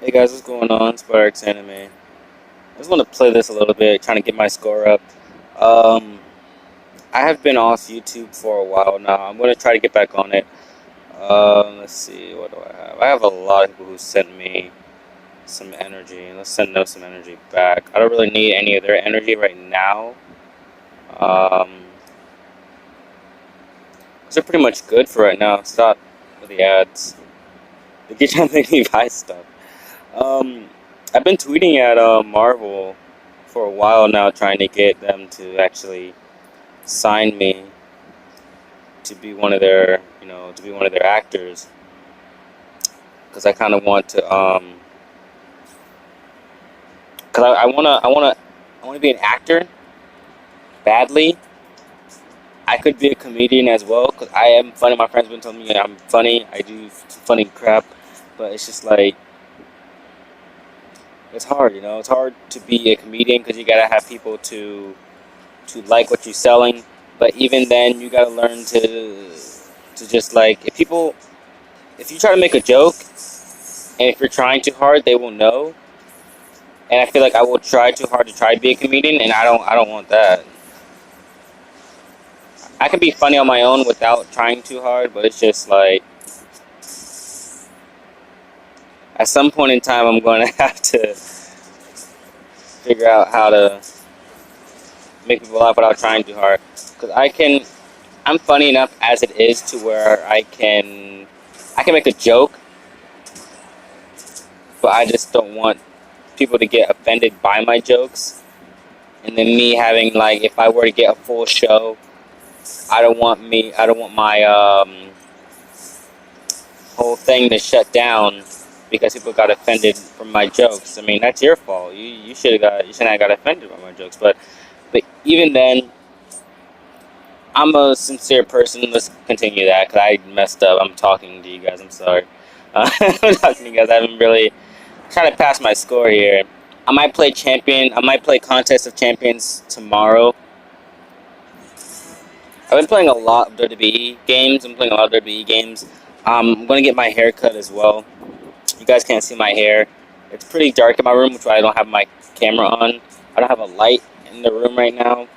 Hey guys, what's going on? Sparks Anime. I just want to play this a little bit, trying to get my score up. Um, I have been off YouTube for a while now. I'm going to try to get back on it. Let's see, what do I have? I have a lot of people who sent me some energy. Let's send them some energy back. I don't really need any of their energy right now. Um, 'Cause they're pretty much good for right now. It's not with the ads. They keep trying to make me buy stuff. Um, I've been tweeting at Marvel for a while now, trying to get them to actually sign me to be one of their, to be one of their actors. Because I kind of want to, because I wanna be an actor badly. I could be a comedian as well, because I am funny. My friends been telling me I'm funny. I do funny crap, but it's just like it's hard. It's hard to be a comedian because you gotta have people to like what you're selling. But even then, you gotta learn to just like if you try to make a joke and if you're trying too hard, they will know. And I feel like I will try too hard to try to be a comedian, and I don't want that. I can be funny on my own without trying too hard, but it's just like at some point in time, I'm going to have to figure out how to make people laugh without trying too hard. Because I'm funny enough as it is to where I can make a joke, but I just don't want people to get offended by my jokes. And then me having like, if I were to get a full show, I don't want my whole thing to shut down because people got offended from my jokes. I mean, that's your fault. You you shouldn't have got offended by my jokes. But even then, I'm a sincere person. Let's continue that because I messed up. I'm talking to you guys. I'm sorry. I'm talking to you guys. I haven't really trying to pass my score here. I might play champion. I might play contest of champions tomorrow. I've been playing a lot of WWE games. I'm playing a lot of WWE games. I'm gonna get my hair cut as well. You guys can't see my hair. It's pretty dark in my room, which is why I don't have my camera on. I don't have a light in the room right now.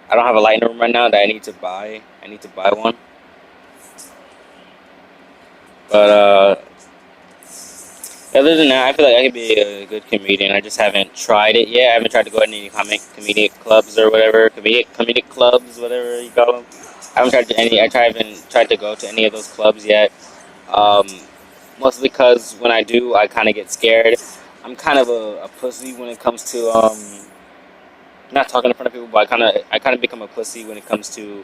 I don't have a light in the room right now that I need to buy. I need to buy one. But other than that, I feel like I could be a good comedian. I just haven't tried it yet. I haven't tried to go to any comedic clubs or whatever, comedic clubs, whatever you call them. I haven't tried to any. Haven't tried to go to any of those clubs yet. Um, Mostly because when I do, I kind of get scared. I'm kind of a pussy when it comes to not talking in front of people, but I kind of become a pussy when it comes to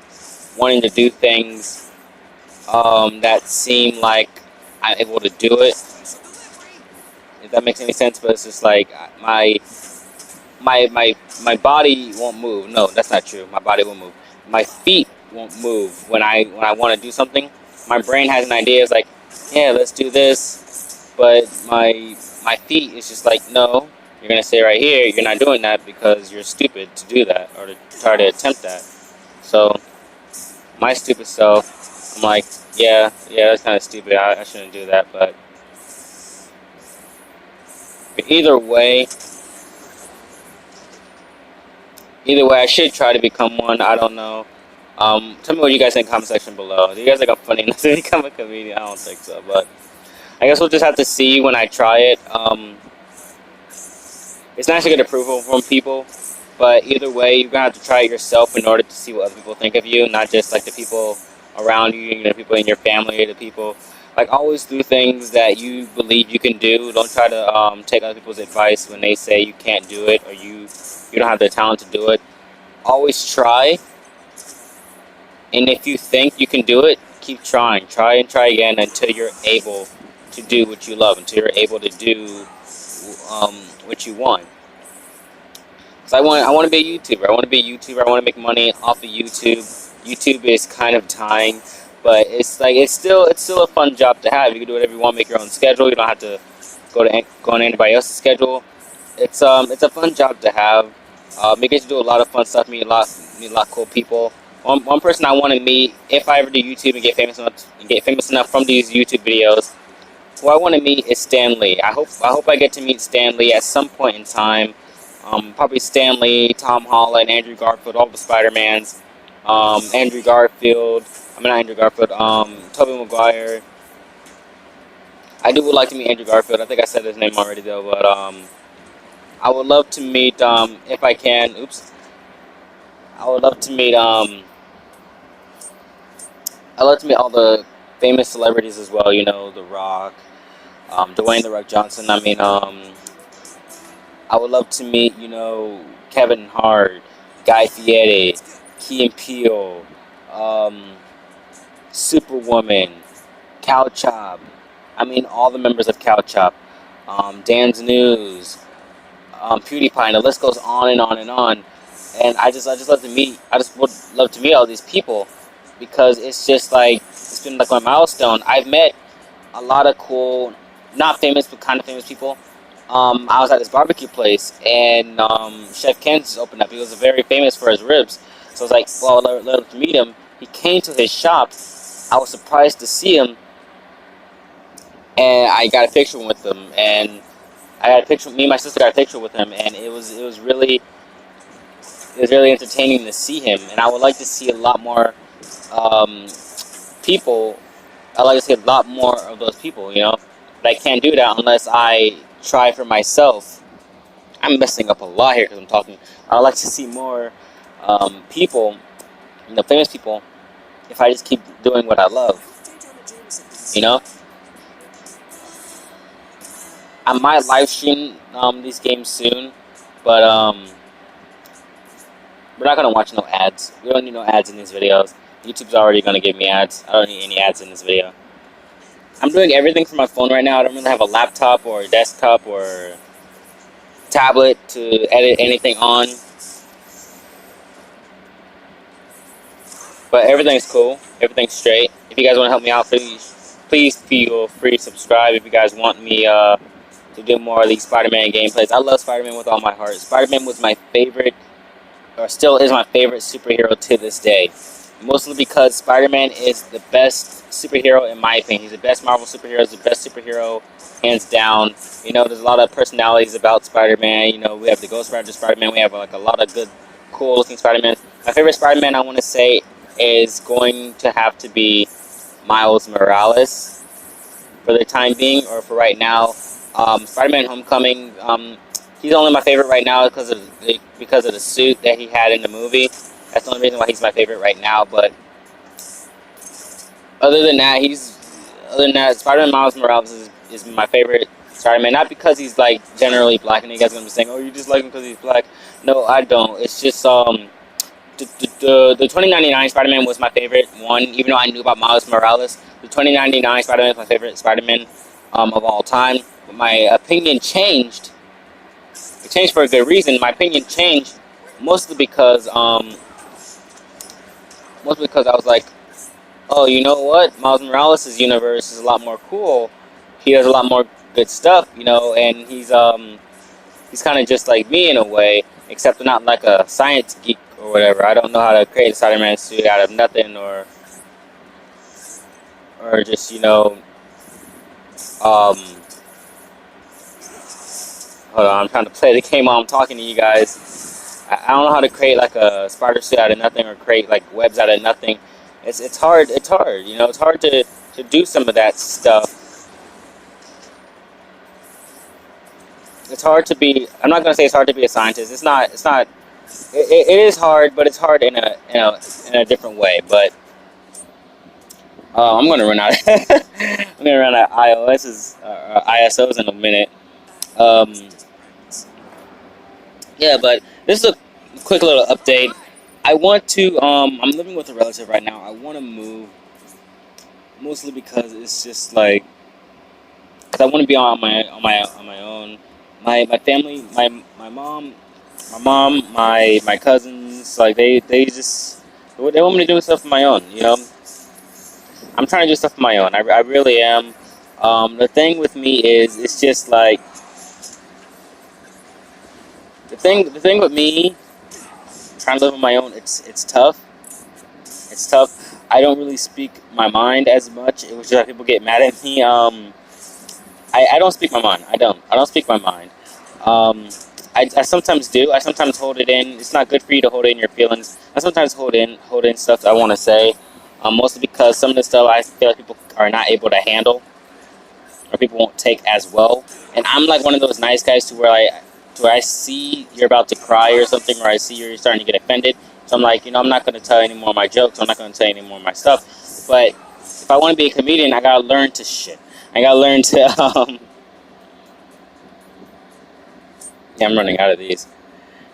wanting to do things that seem like I'm able to do it. If that makes any sense, but it's just like my body won't move. No, that's not true. My body won't move. My feet won't move when I want to do something. My brain has an idea. It's like, yeah, let's do this, but my feet is just like, no. You're gonna stay right here. You're not doing that because you're stupid to do that or to try to attempt that. So my stupid self, I'm like, yeah, that's kind of stupid. I shouldn't do that, but either way, I should try to become one. I don't know. Tell me what you guys think in the comment section below. Do you guys think I'm funny enough to become a comedian? I don't think so, but I guess we'll just have to see when I try it. It's nice to get approval from people, but either way, you're gonna have to try it yourself in order to see what other people think of you, not just like the people around you, the people in your family, the people. Like always do things that you believe you can do. Don't try to take other people's advice when they say you can't do it or you don't have the talent to do it. Always try, and if you think you can do it, keep trying. Try and try again until you're able to do what you love, until you're able to do what you want. So I want to be a YouTuber. I want to be a YouTuber. I want to make money off of YouTube. YouTube is kind of dying, but it's still a fun job to have. You can do whatever you want, make your own schedule. You don't have to go on anybody else's schedule. It's a fun job to have. You get to do a lot of fun stuff. Meet a lot of cool people. One person I want to meet if I ever do YouTube and get famous enough from these YouTube videos who I want to meet is Stan Lee. I hope I get to meet Stan Lee at some point in time. Probably Stan Lee, Tom Holland, Andrew Garfield, all the Spider-Mans. Andrew Garfield. I mean, not Andrew Garfield. Tobey Maguire. I would like to meet Andrew Garfield. I think I said his name already though, but I would love to meet if I can. Oops. I would love to meet I love to meet all the famous celebrities as well. You know, The Rock, Dwayne The Rock Johnson. I mean, I would love to meet, Kevin Hart, Guy Fieri, Key and Peele, Superwoman, Cow Chop. I mean, all the members of Cow Chop, Dan's News, PewDiePie, and the list goes on and on and on. And I just would love to meet all these people because it's been like my milestone. I've met a lot of cool, not famous but kind of famous people. I was at this barbecue place and Chef Ken's opened up. He was very famous for his ribs, so I was like, well, let him meet him. He came to his shop. I was surprised to see him, and I got a picture with him. And I got a picture. Me and my sister got a picture with him, and it was really entertaining to see him. And I would like to see a lot more people. I'd like to see a lot more of those people. But I can't do that unless I try for myself. I'm messing up a lot here because I'm talking. I'd like to see more people, famous people, if I just keep doing what I love. I might live stream these games soon, but we're not gonna watch no ads. We don't need no ads in these videos. YouTube's already gonna give me ads. I don't need any ads in this video. I'm doing everything from my phone right now. I don't really have a laptop or a desktop or tablet to edit anything on. But everything's cool. Everything's straight. If you guys want to help me out, please feel free to subscribe if you guys want me to do more of these Spider-Man gameplays. I love Spider-Man with all my heart. Spider-Man was my favorite, or still is my favorite superhero to this day. Mostly because Spider-Man is the best superhero in my opinion. He's the best Marvel superhero. He's the best superhero, hands down. There's a lot of personalities about Spider-Man. We have the Ghost Rider Spider-Man. We have like a lot of good, cool-looking Spider-Man. My favorite Spider-Man, I want to say, is going to have to be Miles Morales for the time being, or for right now. Spider-Man Homecoming, he's only my favorite right now because of the suit that he had in the movie. That's the only reason why he's my favorite right now. But other than that, Spider-Man Miles Morales is my favorite Spider-Man. Not because he's like generally black, and you guys are gonna be saying, "Oh, you just like him because he's black." No, I don't. It's just the 2099 Spider-Man was my favorite one, even though I knew about Miles Morales. The 2099 Spider-Man is my favorite Spider-Man of all time. But my opinion changed. It changed for a good reason. My opinion changed mostly because I was like, oh, you know what? Miles Morales' universe is a lot more cool. He does a lot more good stuff, and he's kind of just like me in a way, except not like a science geek or whatever. I don't know how to create a Spider-Man suit out of nothing, or just hold on, I'm trying to play the game while I'm talking to you guys. I don't know how to create like a spider suit out of nothing, or create like webs out of nothing. It's hard. It's hard. It's hard to do some of that stuff. It's hard to be. I'm not gonna say it's hard to be a scientist. It's not. It is hard, but it's hard in a different way. But I'm gonna run out. I'm gonna run out of ISOs in a minute. Yeah, but this is a quick little update. I want to. I'm living with a relative right now. I want to move, mostly because it's just like, because I want to be on my own. My family, my mom, my cousins, like they want me to do stuff on my own. I'm trying to do stuff on my own. I really am. The thing with me is, it's just like, the thing with me trying to live on my own. It's tough. It's tough. I don't really speak my mind as much. It was just like people get mad at me. I don't speak my mind. I don't speak my mind. Um, I sometimes do. I sometimes hold it in. It's not good for you to hold in your feelings. I sometimes hold in stuff I want to say, mostly because some of the stuff I feel like people are not able to handle or people won't take as well. And I'm like one of those nice guys to where I see you're about to cry or something, or I see you're starting to get offended. So I'm like, I'm not going to tell any more of my jokes. I'm not going to tell any more of my stuff. But if I want to be a comedian, I gotta learn to shit. I gotta learn to. Yeah, I'm running out of these.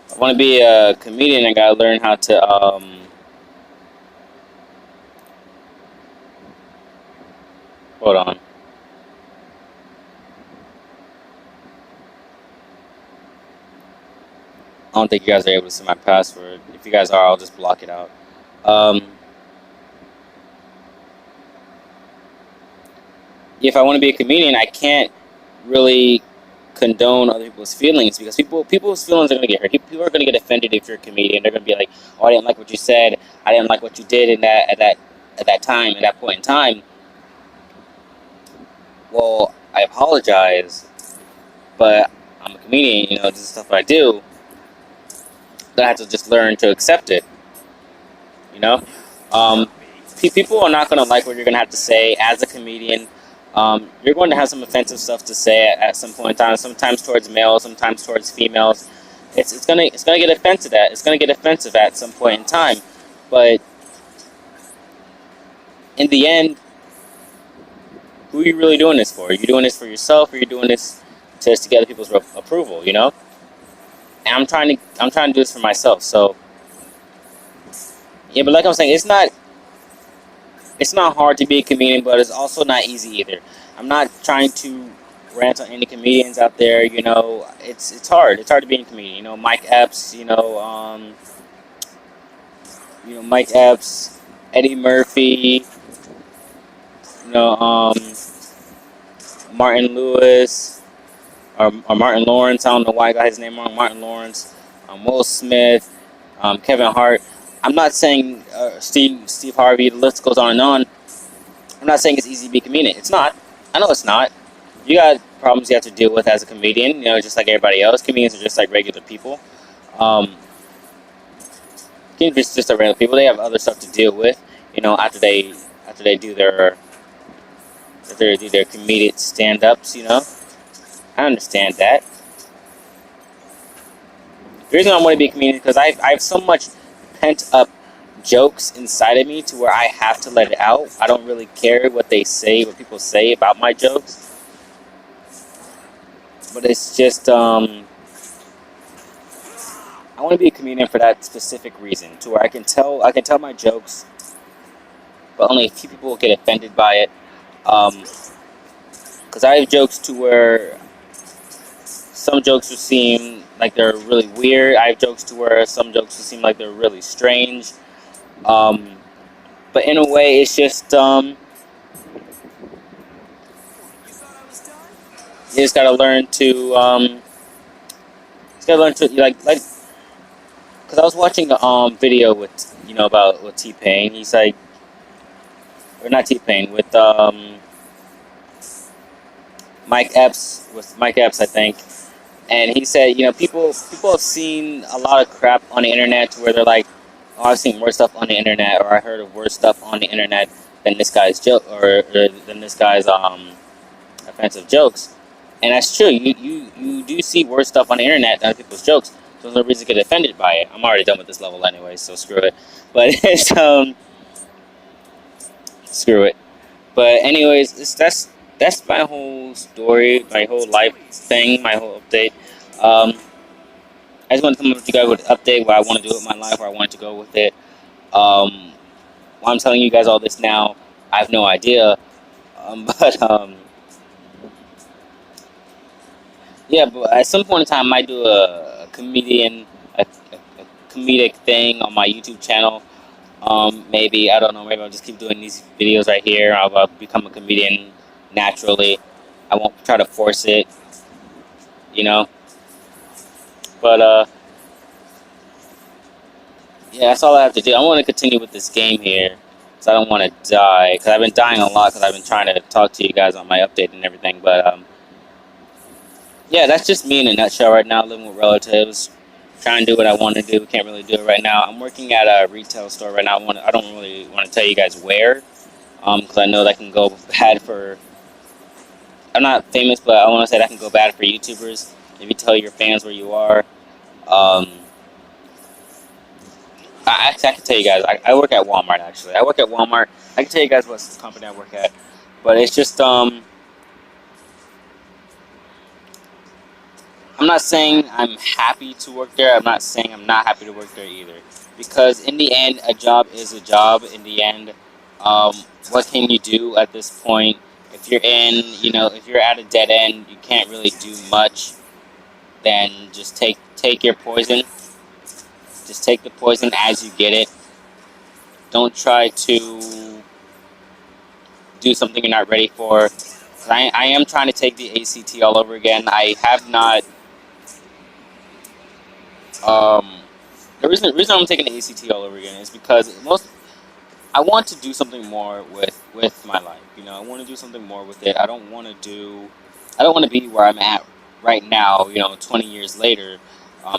If I want to be a comedian, I gotta learn how to. Hold on. I don't think you guys are able to see my password. If you guys are, I'll just block it out. If I want to be a comedian, I can't really condone other people's feelings because people's feelings are gonna get hurt. People are gonna get offended if you're a comedian. They're gonna be like, "Oh, I didn't like what you said. I didn't like what you did in at that time, at that point in time." Well, I apologize, but I'm a comedian. This is stuff I do. But I have to just learn to accept it. You know, um, people are not gonna like what you're gonna have to say as a comedian. You're going to have some offensive stuff to say at some point in time. Sometimes towards males, sometimes towards females. It's gonna get offensive at. It's gonna get offensive at some point in time. But in the end, who are you really doing this for? Are you doing this for yourself, or are you doing this just to get other people's approval? And I'm trying to do this for myself. So yeah, but like I'm saying, it's not hard to be a comedian, but it's also not easy either. I'm not trying to rant on any comedians out there. It's hard. It's hard to be a comedian. Mike Epps. Mike Epps, Eddie Murphy. You know, um, Martin Lewis or Martin Lawrence. I don't know why I got his name wrong. Martin Lawrence, Will Smith, Kevin Hart. I'm not saying Steve Harvey. The list goes on and on. I'm not saying it's easy to be a comedian. It's not. I know it's not. You got problems you have to deal with as a comedian. Just like everybody else. Comedians are just like regular people. Comedians are just like regular people. They have other stuff to deal with. After they do their comedic stand-ups. I understand that. The reason I want to be a comedian is because I have so much pent up jokes inside of me to where I have to let it out. I don't really care what people say about my jokes. But it's just, I want to be a comedian for that specific reason, to where I can tell my jokes, but only a few people will get offended by it. Because I have jokes to where some jokes will seem like they're really weird. I have jokes to where some jokes will seem like they're really strange. But in a way, it's just you just gotta learn to because I was watching a video with with T-Pain. He's like, or not T-Pain, with Mike Epps, I think. And he said, people have seen a lot of crap on the internet where they're like, "Oh, I've seen worse stuff on the internet," or "I heard of worse stuff on the internet than this guy's joke, or than this guy's offensive jokes." And that's true. You do see worse stuff on the internet than other people's jokes. So there's no reason to get offended by it. I'm already done with this level anyway, so screw it. But it's screw it. But anyways, that's my whole story, my whole life thing, my whole update. I just want to come up with you guys with an update what I want to do with my life, where I want to go with it. Why I'm telling you guys all this now, I have no idea. But yeah, but at some point in time, I might do a comedic thing on my YouTube channel. Maybe, I don't know, maybe I'll just keep doing these videos right here. I'll become a comedian naturally. I won't try to force it, But, yeah, that's all I have to do. I want to continue with this game here, because I don't want to die. Because I've been dying a lot, because I've been trying to talk to you guys on my update and everything. But, Yeah, that's just me in a nutshell right now. Living with relatives, trying to do what I want to do. Can't really do it right now. I'm working at a retail store right now. I don't really want to tell you guys where, because I know that can go bad for. I'm not famous, but I want to say that can go bad for YouTubers. If you tell your fans where you are, um, I can tell you guys. I work at Walmart actually. I work at Walmart. I can tell you guys what company I work at, but it's just I'm not saying I'm happy to work there. I'm not saying I'm not happy to work there either. Because in the end, a job is a job. In the end, um, what can you do at this point? If you're if you're at a dead end, you can't really do much. Then just take your poison. Just take the poison as you get it. Don't try to do something you're not ready for. I am trying to take the ACT all over again. I have not. Um, the reason I'm taking the ACT all over again is because I want to do something more with my life. I want to do something more with it. I don't want to be where I'm at right now. 20 years later,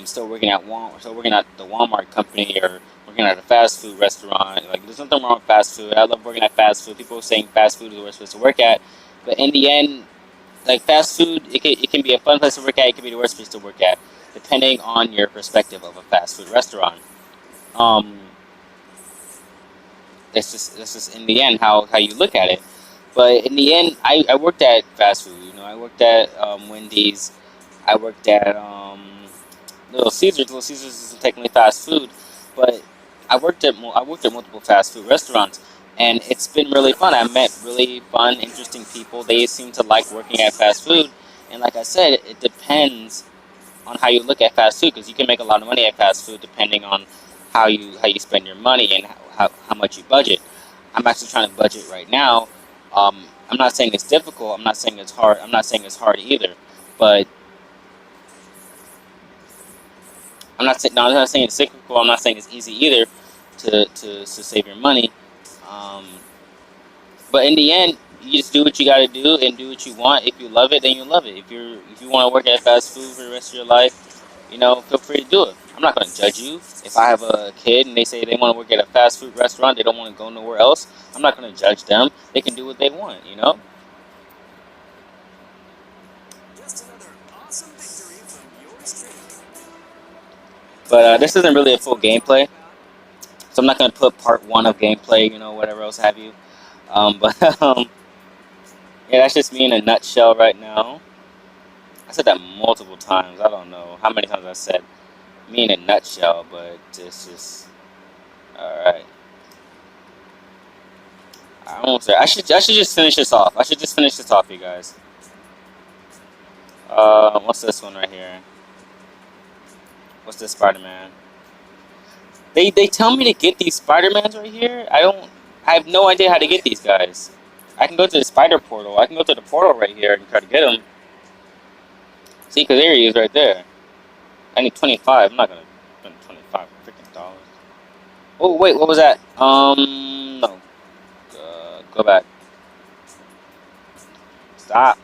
still working at still working at the Walmart company or working at a fast food restaurant. Like, there's nothing wrong with fast food. I love working at fast food. People saying fast food is the worst place to work at, but in the end, like, fast food, it can be a fun place to work at. It can be the worst place to work at, depending on your perspective of a fast food restaurant. Um, that's just in the end how you look at it. But in the end, I worked at fast food. I worked at Wendy's. I worked at Little Caesars. Little Caesars isn't technically fast food, but I worked at multiple fast food restaurants, and it's been really fun. I met really fun, interesting people. They seem to like working at fast food, and like I said, it depends on how you look at fast food, because you can make a lot of money at fast food depending on how you spend your money and how much you budget. I'm actually trying to budget right now. I'm not saying it's difficult. I'm not saying it's hard. I'm not saying it's hard either. But I'm not saying it's cyclical. I'm not saying it's easy either to save your money. Um, but in the end, you just do what you got to do and do what you want. If you love it, then you love it. If you want to work at fast food for the rest of your life, feel free to do it. I'm not going to judge you. If I have a kid and they say they want to work at a fast food restaurant, they don't want to go nowhere else, I'm not going to judge them. They can do what they want. Just another awesome victory from yours truly. But this isn't really a full gameplay, so I'm not going to put part one of gameplay, whatever else have you. But yeah, that's just me in a nutshell right now. I said that multiple times. I don't know how many times I said me in a nutshell, but it's just alright. I almost there. I should just finish this off. I should just finish this off, you guys. What's this one right here? What's this Spider-Man? They tell me to get these Spider-Mans right here. I have no idea how to get these guys. I can go to the spider portal. I can go to the portal right here and try to get them. See, because there he is right there. I need 25. I'm not gonna spend 25 freaking dollars. Oh wait, what was that? No. Go back. Stop.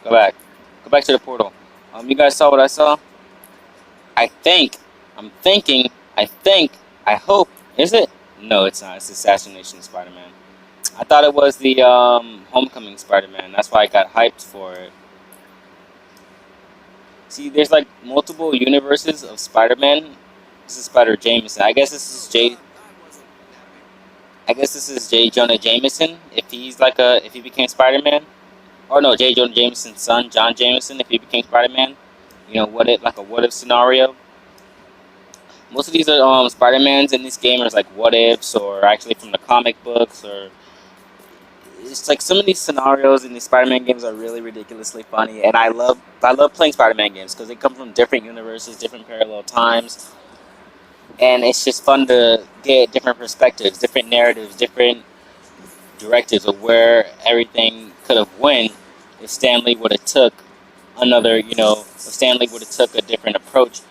Go back. Go back to the portal. You guys saw what I saw? I think. I'm thinking. I think. I hope. Is it? No, it's not. It's Assassination Spider-Man. I thought it was the Homecoming Spider-Man. That's why I got hyped for it. See, there's like multiple universes of Spider-Man. This is Spider Jameson. I guess this is J. Jonah Jameson. If he became Spider-Man, or no, J. Jonah Jameson's son, John Jameson. If he became Spider-Man, like a what if scenario. Most of these are Spider-Mans in this game are like what ifs, or actually from the comic books, or it's like some of these scenarios in these Spider-Man games are really ridiculously funny, and I love playing Spider-Man games because they come from different universes, different parallel times, and it's just fun to get different perspectives, different narratives, different directives of where everything could have went if Stanley would have took if Stanley would have took a different approach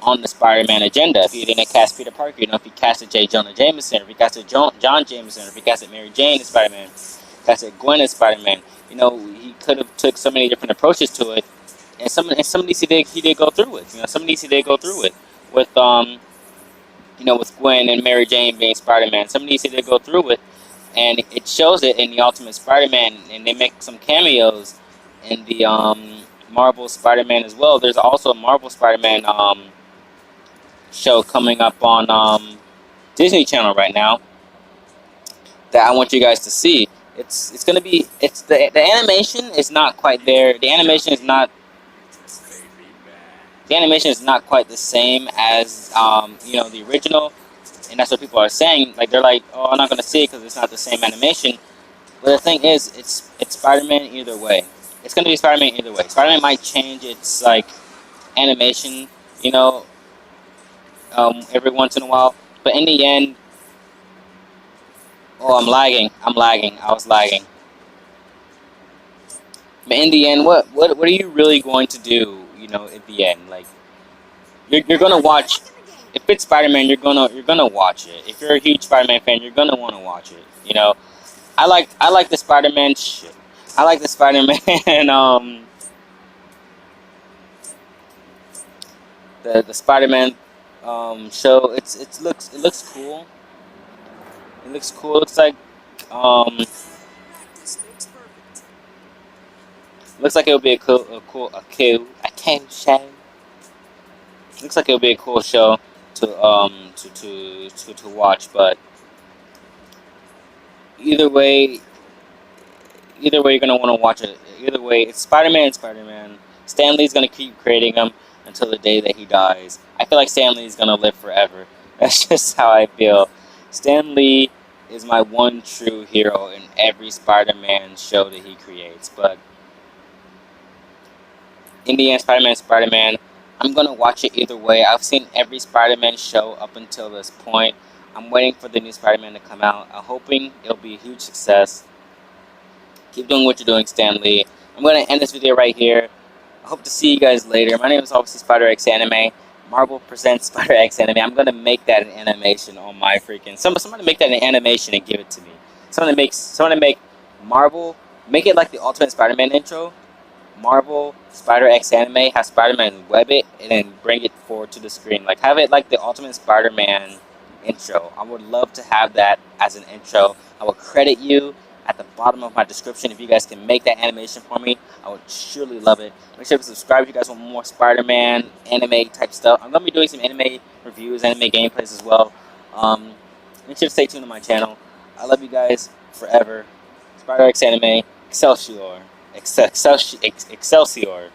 on the Spider-Man agenda. If he didn't cast Peter Parker, if he casted J. Jonah Jameson, if he casted John Jameson, if he casted Mary Jane as Spider-Man, casted Gwen as Spider-Man, You know, he could have took so many different approaches to it, and some of these he did go through with. You know, some of these he did go through with you know, with Gwen and Mary Jane being Spider-Man. Some of these he did go through with, and it shows it in the Ultimate Spider-Man, and they make some cameos in the Marvel Spider-Man as well. There's also a Marvel Spider-Man show coming up on Disney Channel right now that I want you guys to see. It's gonna be the animation is not quite there. The animation is not quite the same as you know, the original, and that's what people are saying. Like, they're like, oh, I'm not gonna see it because it's not the same animation. But the thing is, it's Spider-Man either way. It's gonna be Spider-Man either way. Spider-Man might change its like animation, you know, every once in a while. But in the end, oh, I'm lagging. I was lagging. But in the end, what are you really going to do? You know, at the end, like you're gonna watch. If it's Spider-Man, you're gonna watch it. If you're a huge Spider-Man fan, you're gonna want to watch it. You know, I like the Spider-Man shit. I like the Spider-Man the Spider-Man show. It looks cool. It looks cool. It looks like um looks like it would be a cool show. Looks like it would be a cool show to watch. But either way, you're gonna want to watch it. Either way, it's Spider-Man. Spider-Man. Stan Lee's gonna keep creating them until the day that he dies. I feel like Stan Lee's gonna live forever. That's just how I feel. Stan Lee is my one true hero in every Spider-Man show that he creates. But in the end, Spider-Man. I'm gonna watch it either way. I've seen every Spider-Man show up until this point. I'm waiting for the new Spider-Man to come out. I'm hoping it'll be a huge success. Keep doing what you're doing, Stan Lee. I'm going to end this video right here. I hope to see you guys later. My name is obviously Spider-X Anime. Marvel presents Spider-X Anime. I'm going to make that an animation on my freaking... Somebody make that an animation and give it to me. Someone make Marvel... Make it like the Ultimate Spider-Man intro. Marvel Spider-X Anime. Have Spider-Man web it and then bring it forward to the screen. Like, have it like the Ultimate Spider-Man intro. I would love to have that as an intro. I will credit you at the bottom of my description if you guys can make that animation for me. I would surely love it. Make sure to subscribe if you guys want more Spider-Man anime type stuff. I'm going to be doing some anime reviews, anime gameplays as well. Make sure to stay tuned to my channel. I love you guys forever. Spider-X Anime, Excelsior. Excelsior.